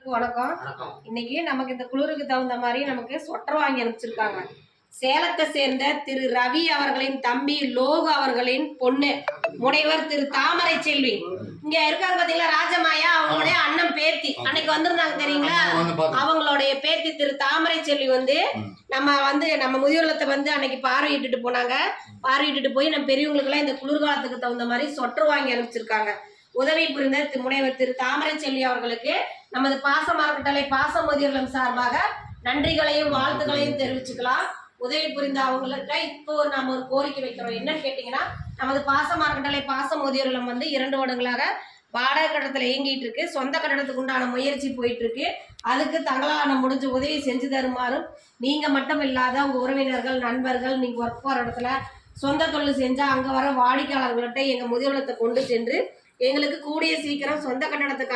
அனைவருக்கும் வணக்கம். இன்னைக்கு நமக்கு இந்த குளிருக்கு தகுந்த மாதிரி நமக்கு சொட்டர் வாங்கி அனுப்பிச்சிருக்காங்க. சேலத்தை சேர்ந்த திரு ரவி அவர்களின் தம்பி லோகு அவர்களின் பொண்ணு முனைவர் திரு தாமரை செல்வி இங்க இருக்காங்க பாத்தீங்களா, ராஜமாயா அவங்களுடைய அண்ணன் பேத்தி அன்னைக்கு வந்திருந்தாங்க தெரியுங்களா. அவங்களுடைய பேத்தி திரு தாமரை செல்வி நம்ம முதியோர்லத்தை அன்னைக்கு பார்வையிட்டுட்டு போனாங்க. பார்வையிட்டுட்டு போய் நம்ம பெரியவங்களுக்கு எல்லாம் இந்த குளிர்காலத்துக்கு தகுந்த மாதிரி சொட்டர் வாங்கி அனுப்பிச்சிருக்காங்க. உதவி புரிந்த முனைவர் திரு தாமரை செல்வி அவர்களுக்கு நமது பாசமரக்கட்டளை பாச முதியோர்லம் சார்பாக நன்றிகளையும் வாழ்த்துக்களையும் தெரிவிச்சுக்கலாம். உதவி புரிந்த அவங்களுக்கு இப்போ நம்ம ஒரு கோரிக்கை வைக்கிறோம். என்னன்னு கேட்டீங்கன்னா, நமது பாசமரக்கட்டளை பாச முதியோர்லம் 2 வருடங்களாக வாடகை கட்டடத்துல இயங்கிட்டு இருக்கு. சொந்த கட்டடத்துக்கு உண்டான முயற்சி போயிட்டு இருக்கு. அதுக்கு தங்களால் முடிஞ்ச உதவி செஞ்சு தருமாறும், நீங்க மட்டும் இல்லாத உங்க உறவினர்கள் நண்பர்கள் நீங்க ஒர்க் போற இடத்துல சொந்த தொழில் செஞ்சா அங்க வர வாடிக்கையாளர்கள்ட்ட எங்க முதியோர்லத்தை கொண்டு சென்று எங்களுக்கு கூடிய சீக்கிரம் சொந்த கட்டடத்துக்கு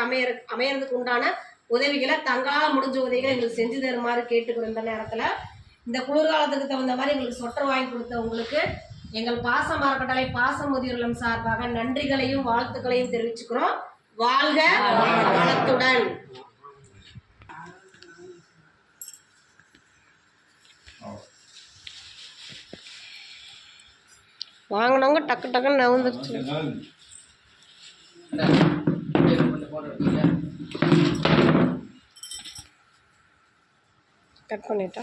அமையறதுக்கு உண்டான உதவிகளை தங்களால் முடிஞ்ச உதவிகளை எங்களுக்கு செஞ்சு தருமாறு கேட்டுக்கிறோம். இந்த நேரத்தில் இந்த குளிர்காலத்துக்கு தகுந்த மாதிரி எங்களுக்கு சொட்டர் வாங்கி கொடுத்த உங்களுக்கு எங்கள் பாச மரக்கட்டளை பாச முதியோர்லம் சார்பாக நன்றிகளையும் வாழ்த்துக்களையும் தெரிவிச்சுக்கிறோம். வாழ்க வளத்துடன். வாங்கினவங்க டக்கு டக்குன்னு நவுந்துருச்சு. கட் பண்ணிட்டா